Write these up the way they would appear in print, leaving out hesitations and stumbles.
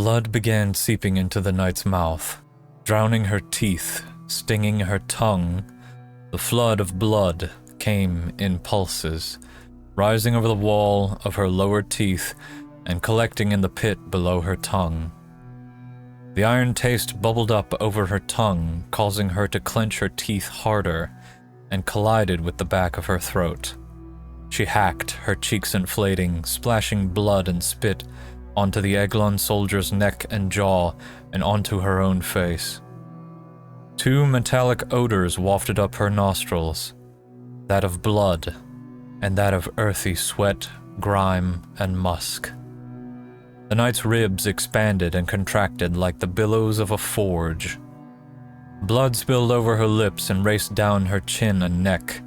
Blood began seeping into the knight's mouth, drowning her teeth, stinging her tongue. The flood of blood came in pulses, rising over the wall of her lower teeth and collecting in the pit below her tongue. The iron taste bubbled up over her tongue, causing her to clench her teeth harder, and collided with the back of her throat. She hacked, her cheeks inflating, splashing blood and spit onto the Eglon soldier's neck and jaw, and onto her own face. Two metallic odors wafted up her nostrils, that of blood, and that of earthy sweat, grime, and musk. The knight's ribs expanded and contracted like the billows of a forge. Blood spilled over her lips and raced down her chin and neck.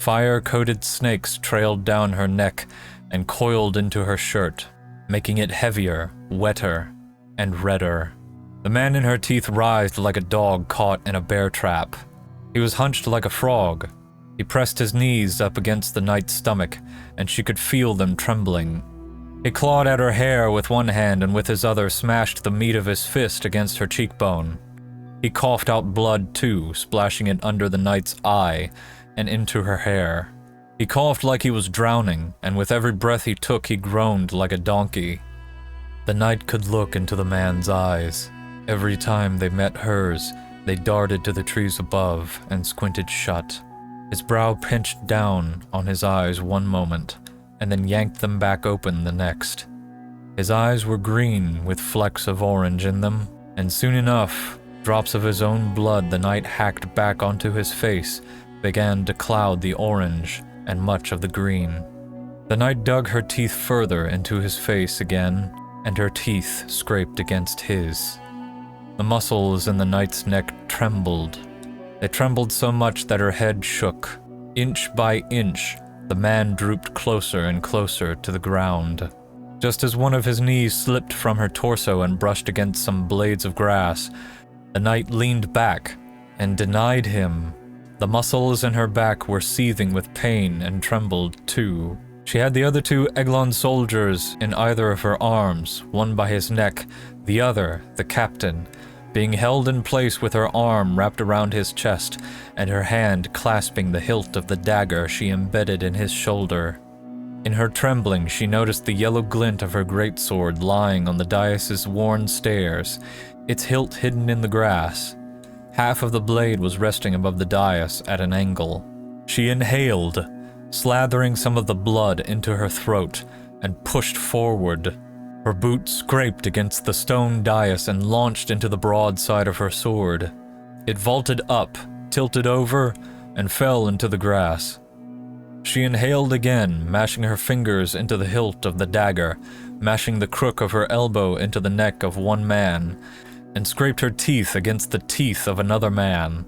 Fire-coated snakes trailed down her neck and coiled into her shirt, making it heavier, wetter, and redder. The man in her teeth writhed like a dog caught in a bear trap. He was hunched like a frog. He pressed his knees up against the knight's stomach, and she could feel them trembling. He clawed at her hair with one hand and with his other smashed the meat of his fist against her cheekbone. He coughed out blood too, splashing it under the knight's eye and into her hair. He coughed like he was drowning, and with every breath he took he groaned like a donkey. The knight could look into the man's eyes. Every time they met hers, they darted to the trees above and squinted shut. His brow pinched down on his eyes one moment, and then yanked them back open the next. His eyes were green with flecks of orange in them, and soon enough, drops of his own blood the knight hacked back onto his face began to cloud the orange and much of the green. The knight dug her teeth further into his face again, and her teeth scraped against his. The muscles in the knight's neck trembled. They trembled so much that her head shook. Inch by inch, the man drooped closer and closer to the ground. Just as one of his knees slipped from her torso and brushed against some blades of grass, the knight leaned back and denied him. The muscles in her back were seething with pain and trembled too. She had the other two Eglon soldiers in either of her arms, one by his neck, the other, the captain, being held in place with her arm wrapped around his chest and her hand clasping the hilt of the dagger she embedded in his shoulder. In her trembling, she noticed the yellow glint of her greatsword lying on the dais' worn stairs, its hilt hidden in the grass. Half of the blade was resting above the dais at an angle. She inhaled, slathering some of the blood into her throat, and pushed forward. Her boot scraped against the stone dais and launched into the broad side of her sword. It vaulted up, tilted over, and fell into the grass. She inhaled again, mashing her fingers into the hilt of the dagger, mashing the crook of her elbow into the neck of one man, and scraped her teeth against the teeth of another man.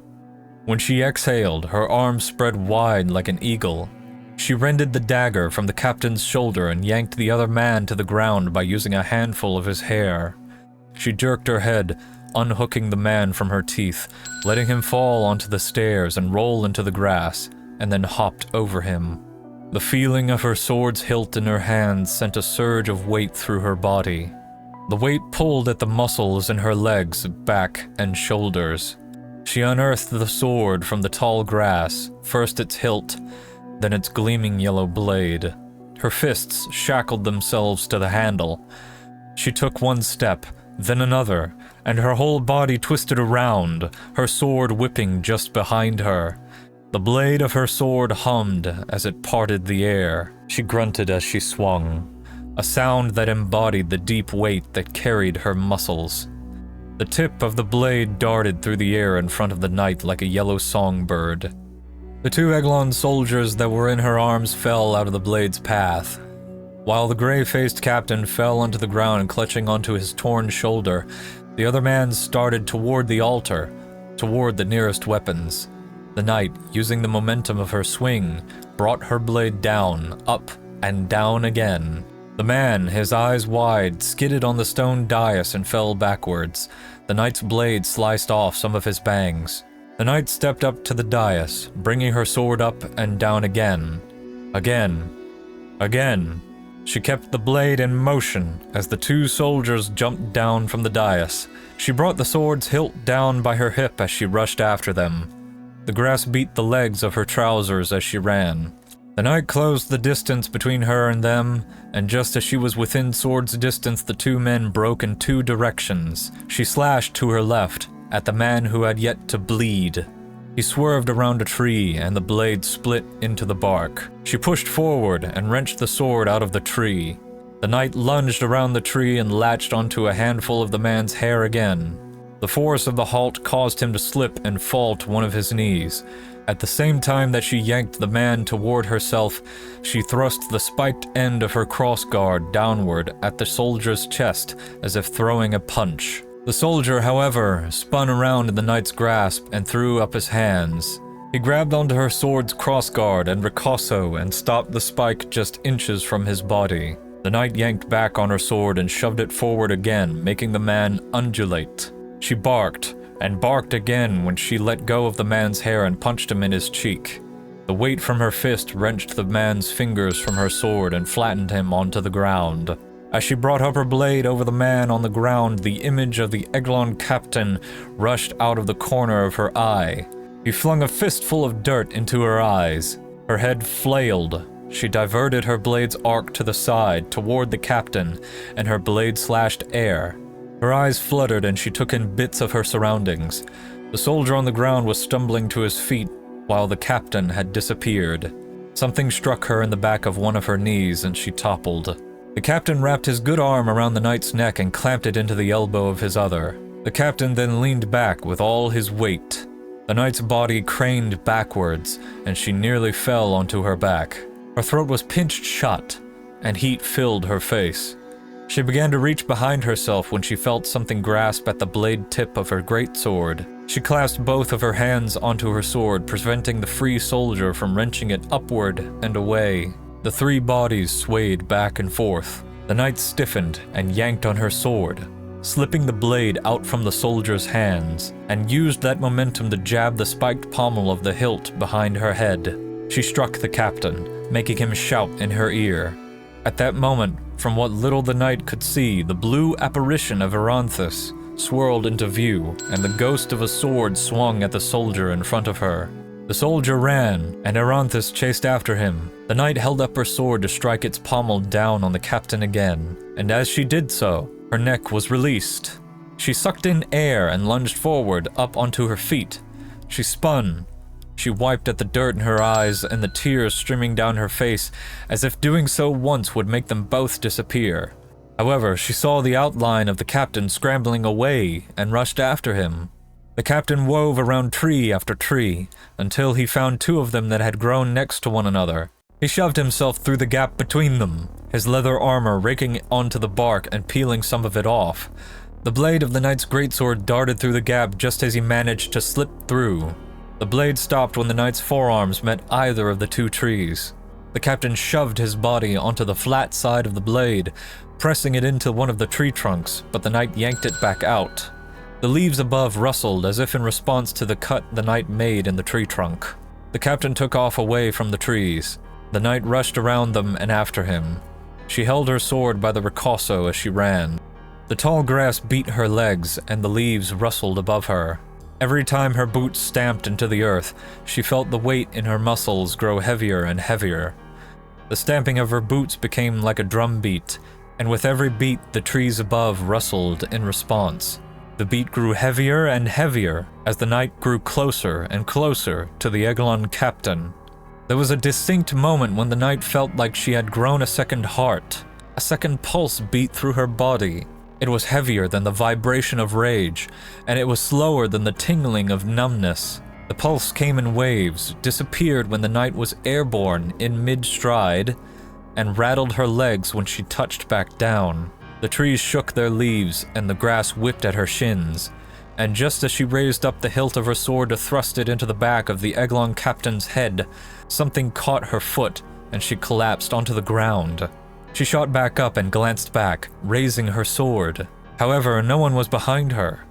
When she exhaled, her arms spread wide like an eagle. She rended the dagger from the captain's shoulder and yanked the other man to the ground by using a handful of his hair. She jerked her head, unhooking the man from her teeth, letting him fall onto the stairs and roll into the grass, and then hopped over him. The feeling of her sword's hilt in her hands sent a surge of weight through her body. The weight pulled at the muscles in her legs, back, and shoulders. She unearthed the sword from the tall grass, first its hilt, then its gleaming yellow blade. Her fists shackled themselves to the handle. She took one step, then another, and her whole body twisted around, her sword whipping just behind her. The blade of her sword hummed as it parted the air. She grunted as she swung, a sound that embodied the deep weight that carried her muscles. The tip of the blade darted through the air in front of the knight like a yellow songbird. The two Eglon soldiers that were in her arms fell out of the blade's path. While the gray-faced captain fell onto the ground clutching onto his torn shoulder, the other man started toward the altar, toward the nearest weapons. The knight, using the momentum of her swing, brought her blade down, up, and down again. The man, his eyes wide, skidded on the stone dais and fell backwards. The knight's blade sliced off some of his bangs. The knight stepped up to the dais, bringing her sword up and down again. Again. Again. She kept the blade in motion as the two soldiers jumped down from the dais. She brought the sword's hilt down by her hip as she rushed after them. The grass beat the legs of her trousers as she ran. The knight closed the distance between her and them, and just as she was within sword's distance, the two men broke in two directions. She slashed to her left, at the man who had yet to bleed. He swerved around a tree, and the blade split into the bark. She pushed forward and wrenched the sword out of the tree. The knight lunged around the tree and latched onto a handful of the man's hair again. The force of the halt caused him to slip and fall to one of his knees. At the same time that she yanked the man toward herself, she thrust the spiked end of her crossguard downward at the soldier's chest as if throwing a punch. The soldier, however, spun around in the knight's grasp and threw up his hands. He grabbed onto her sword's crossguard and ricosso and stopped the spike just inches from his body. The knight yanked back on her sword and shoved it forward again, making the man undulate. She barked, and barked again when she let go of the man's hair and punched him in his cheek. The weight from her fist wrenched the man's fingers from her sword and flattened him onto the ground. As she brought up her blade over the man on the ground, the image of the Eglon captain rushed out of the corner of her eye. He flung a fistful of dirt into her eyes. Her head flailed. She diverted her blade's arc to the side, toward the captain, and her blade slashed air. Her eyes fluttered and she took in bits of her surroundings. The soldier on the ground was stumbling to his feet while the captain had disappeared. Something struck her in the back of one of her knees and she toppled. The captain wrapped his good arm around the knight's neck and clamped it into the elbow of his other. The captain then leaned back with all his weight. The knight's body craned backwards and she nearly fell onto her back. Her throat was pinched shut and heat filled her face. She began to reach behind herself when she felt something grasp at the blade tip of her greatsword. She clasped both of her hands onto her sword, preventing the free soldier from wrenching it upward and away. The three bodies swayed back and forth. The knight stiffened and yanked on her sword, slipping the blade out from the soldier's hands, and used that momentum to jab the spiked pommel of the hilt behind her head. She struck the captain, making him shout in her ear. At that moment, from what little the knight could see, the blue apparition of Eranthis swirled into view, and the ghost of a sword swung at the soldier in front of her. The soldier ran, and Eranthis chased after him. The knight held up her sword to strike its pommel down on the captain again, and as she did so, her neck was released. She sucked in air and lunged forward, up onto her feet. She spun. She wiped at the dirt in her eyes and the tears streaming down her face, as if doing so once would make them both disappear. However, she saw the outline of the captain scrambling away and rushed after him. The captain wove around tree after tree, until he found two of them that had grown next to one another. He shoved himself through the gap between them, his leather armor raking onto the bark and peeling some of it off. The blade of the knight's greatsword darted through the gap just as he managed to slip through. The blade stopped when the knight's forearms met either of the two trees. The captain shoved his body onto the flat side of the blade, pressing it into one of the tree trunks, but the knight yanked it back out. The leaves above rustled as if in response to the cut the knight made in the tree trunk. The captain took off away from the trees. The knight rushed around them and after him. She held her sword by the ricosso as she ran. The tall grass beat her legs and the leaves rustled above her. Every time her boots stamped into the earth, she felt the weight in her muscles grow heavier and heavier. The stamping of her boots became like a drum beat, and with every beat the trees above rustled in response. The beat grew heavier and heavier as the knight grew closer and closer to the Eglon captain. There was a distinct moment when the knight felt like she had grown a second heart. A second pulse beat through her body. It was heavier than the vibration of rage, and it was slower than the tingling of numbness. The pulse came in waves, disappeared when the knight was airborne in mid-stride, and rattled her legs when she touched back down. The trees shook their leaves, and the grass whipped at her shins, and just as she raised up the hilt of her sword to thrust it into the back of the Eglon captain's head, something caught her foot, and she collapsed onto the ground. She shot back up and glanced back, raising her sword. However, no one was behind her.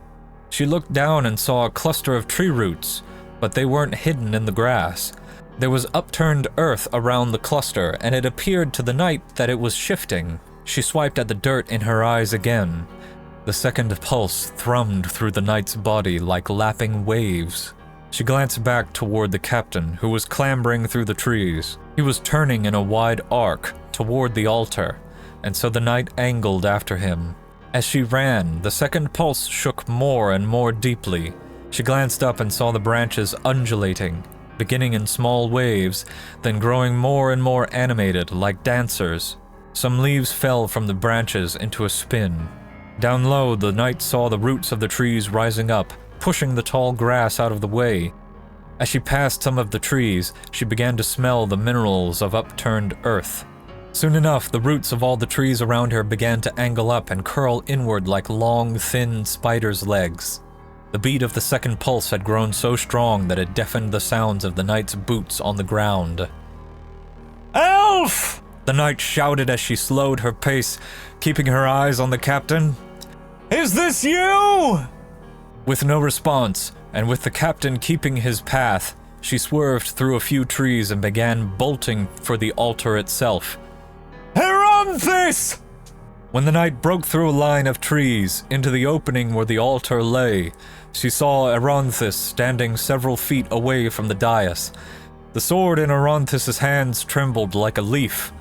She looked down and saw a cluster of tree roots, but they weren't hidden in the grass. There was upturned earth around the cluster, and it appeared to the knight that it was shifting. She swiped at the dirt in her eyes again. The second pulse thrummed through the knight's body like lapping waves. She glanced back toward the captain, who was clambering through the trees. He was turning in a wide arc toward the altar, and so the knight angled after him. As she ran, the second pulse shook more and more deeply. She glanced up and saw the branches undulating, beginning in small waves, then growing more and more animated like dancers. Some leaves fell from the branches into a spin. Down low, the knight saw the roots of the trees rising up, pushing the tall grass out of the way. As she passed some of the trees, she began to smell the minerals of upturned earth. Soon enough, the roots of all the trees around her began to angle up and curl inward like long, thin spider's legs. The beat of the second pulse had grown so strong that it deafened the sounds of the knight's boots on the ground. "Elf!" the knight shouted as she slowed her pace, keeping her eyes on the captain. "Is this you?" With no response, and with the captain keeping his path, she swerved through a few trees and began bolting for the altar itself. "Eranthis!" When the knight broke through a line of trees into the opening where the altar lay, she saw Eranthis standing several feet away from the dais. The sword in Eranthis's hands trembled like a leaf.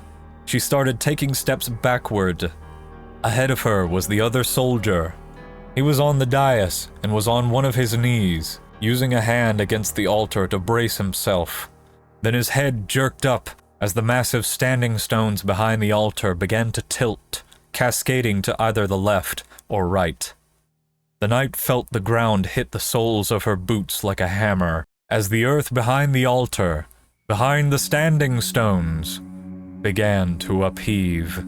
She started taking steps backward. Ahead of her was the other soldier. He was on the dais and was on one of his knees, using a hand against the altar to brace himself. Then his head jerked up as the massive standing stones behind the altar began to tilt, cascading to either the left or right. The knight felt the ground hit the soles of her boots like a hammer, as the earth behind the altar, behind the standing stones, began to upheave.